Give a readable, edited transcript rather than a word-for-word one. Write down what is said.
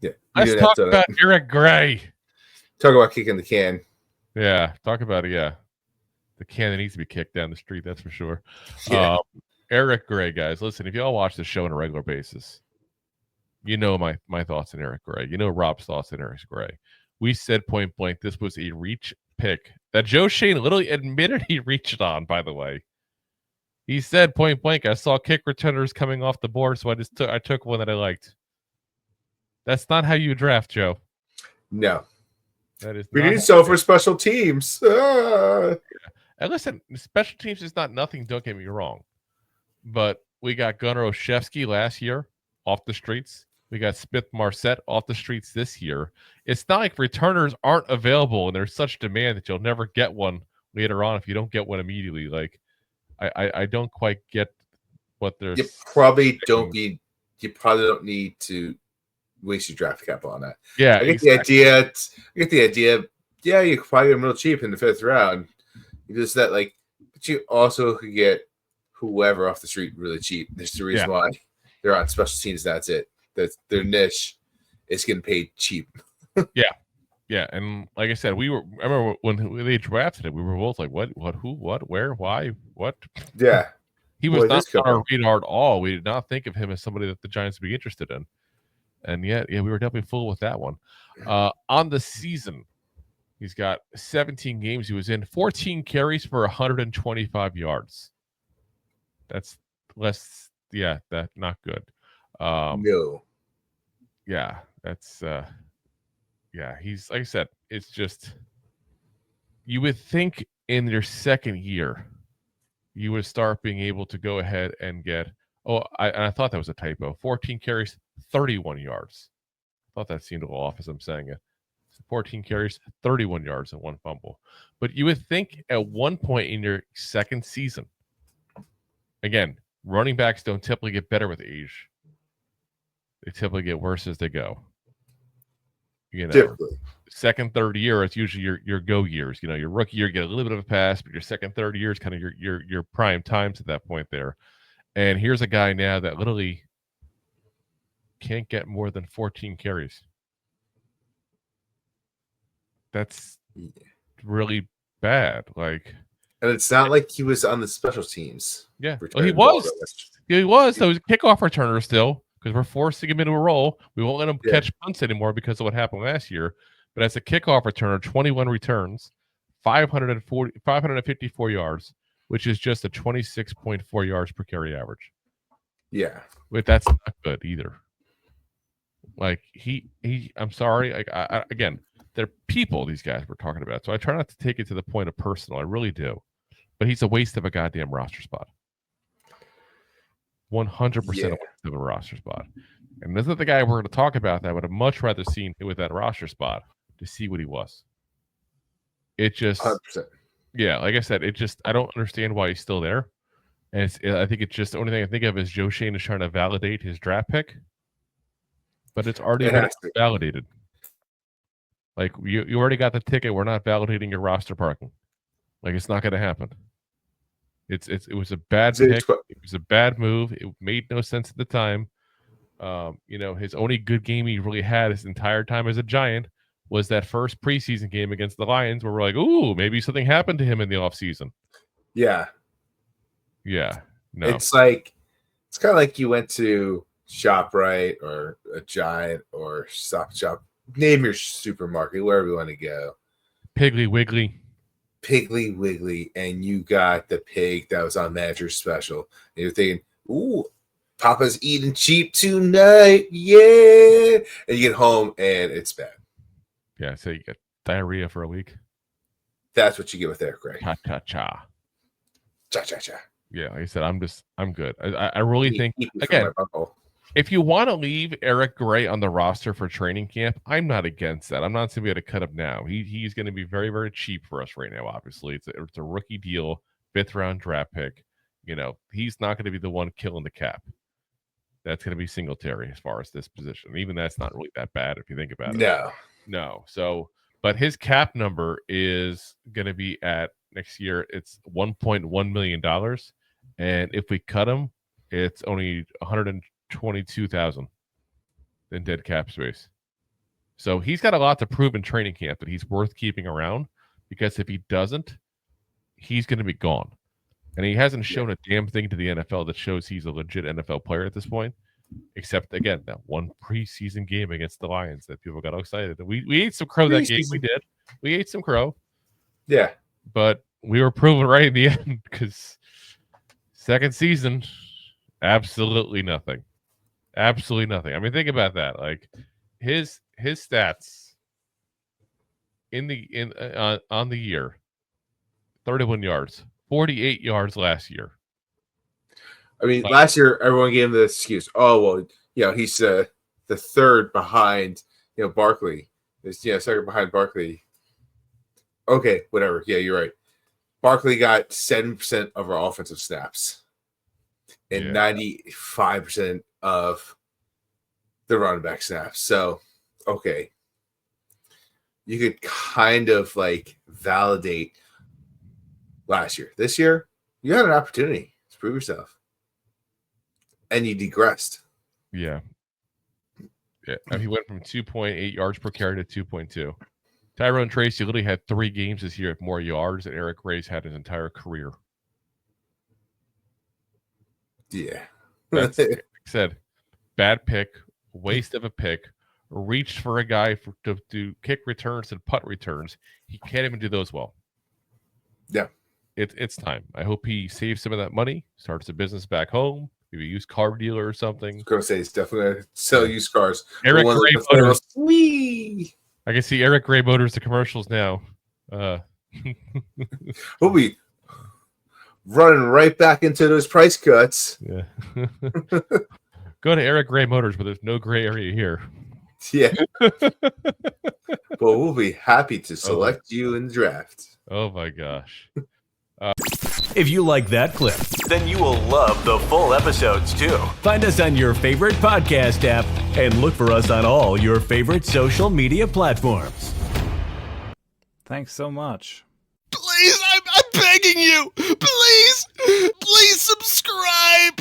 Yeah. Let's talk about Eric Gray. Talk about kicking the can. Yeah, talk about it. Yeah, the can that needs to be kicked down the street. That's for sure. Yeah. Eric Gray, guys. Listen, if y'all watch the show on a regular basis, you know my thoughts on Eric Gray. You know Rob's thoughts on Eric Gray. We said point blank this was a reach pick that Joe Schoen literally admitted he reached on. By the way, he said point blank, "I saw kick returners coming off the board, so I took one that I liked." That's not how you draft, Joe. No. That is We not. need so for special teams. And listen, special teams is not nothing. Don't get me wrong, but we got Gunnar Olszewski last year off the streets. We got Smith Marset off the streets this year. It's not like returners aren't available and there's such demand that you'll never get one later on if you don't get one immediately. Like, I don't quite get what there's. You probably don't need to waste your draft cap on that. Yeah, I get the idea. Yeah, you could probably get them real cheap in the 5th round. Just that, like, but you also could get whoever off the street really cheap. There's the reason why they're on special teams. That's it. That's their niche is getting paid cheap. Yeah, and like I said, I remember when they drafted it, we were both like, what, who, what, where, why, what? Yeah. He was not on our radar at all. We did not think of him as somebody that the Giants would be interested in. And yet, we were definitely full with that one. On the season, he's got 17 games. He was in 14 carries for 125 yards. That's less. Yeah, that's not good. No. Yeah, that's. He's like I said. It's just you would think in your second year, you would start being able to go ahead and get. I thought that was a typo. 14 carries, 31 yards. I thought that seemed a little off as I'm saying it. 14 carries, 31 yards, and 1 fumble. But you would think at one point in your second season, again, running backs don't typically get better with age. They typically get worse as they go. Typically. Second, third year, it's usually your go years. Your rookie year, you get a little bit of a pass, but your second, third year is kind of your prime times at that point there. And here's a guy now that literally can't get more than 14 carries. That's really bad. Like, and it's not like he was on the special teams. Yeah, he was. He was. So he was a kickoff returner still because we're forcing him into a role. We won't let him catch punts anymore because of what happened last year. But as a kickoff returner, 21 returns, 554 yards, which is just a 26.4 yards per carry average. Yeah, but that's not good either. Like he I'm sorry. Like again, they're people. These guys we're talking about. So I try not to take it to the point of personal. I really do. But he's a waste of a goddamn roster spot. 100% of a roster spot. And this is the guy we're going to talk about that I would have much rather seen with that roster spot to see what he was. It just 100%. Yeah, like I said, I don't understand why he's still there. And I think it's just the only thing I think of is Joe Schoen is trying to validate his draft pick. But it's already been validated. Like you already got the ticket. We're not validating your roster parking. Like it's not going to happen. It was a bad pick. It was a bad move. It made no sense at the time. His only good game he really had his entire time as a Giant was that first preseason game against the Lions where we're like, ooh, maybe something happened to him in the offseason. Yeah. Yeah. No. It's kind of like you went to ShopRite or a Giant or Stop Shop. Name your supermarket, wherever you want to go. Piggly Wiggly, and you got the pig that was on manager special. And you're thinking, ooh, Papa's eating cheap tonight. Yeah. And you get home and it's bad. Yeah, so you get diarrhea for a week. That's what you get with Eric Gray. Cha-cha-cha. Cha-cha-cha. Yeah, like I said, I'm good. I really think, again, if you want to leave Eric Gray on the roster for training camp, I'm not against that. I'm not going to be able to cut him now. He's going to be very, very cheap for us right now, obviously. It's a rookie deal, 5th-round draft pick. He's not going to be the one killing the cap. That's going to be Singletary as far as this position. Even that's not really that bad if you think about it. No. So, but his cap number is going to be at next year. It's $1.1 million. And if we cut him, it's only $122,000 in dead cap space. So he's got a lot to prove in training camp that he's worth keeping around, because if he doesn't, he's going to be gone. And he hasn't shown a damn thing to the NFL that shows he's a legit NFL player at this point, except, again, that one preseason game against the Lions that people got excited. We ate some crow that game. We did. We ate some crow. Yeah. But we were proven right in the end, because second season, absolutely nothing. Absolutely nothing. I mean, think about that. Like, his stats on the year, 31 yards, 48 yards last year. I mean, last year everyone gave him the excuse. Oh, well, he's the third behind, Barkley. Second behind Barkley. Okay, whatever. Yeah, you're right. Barkley got 7% of our offensive snaps and 95% of the running back snaps. So, okay. You could kind of like validate last year. This year, you had an opportunity to prove yourself. And you digressed. Yeah. And he went from 2.8 yards per carry to 2.2. Tyrone Tracy literally had 3 games this year with more yards than Eric Gray's had his entire career. Yeah. That's, like I said, bad pick, waste of a pick, reached for a guy to do kick returns and punt returns. He can't even do those well. Yeah. It's time. I hope he saves some of that money, starts a business back home, maybe a used car dealer or something. I was going to say, he's definitely going to sell used cars. Eric Gray Motors. Whee! I can see Eric Gray Motors, the commercials now. We'll be running right back into those price cuts. Yeah. Go to Eric Gray Motors, but there's no gray area here. Yeah. Well, we'll be happy to select you in the draft. Oh, my gosh. If you like that clip, then you will love the full episodes too. Find us on your favorite podcast app and look for us on all your favorite social media platforms. Thanks so much. Please, I'm begging you. Please subscribe.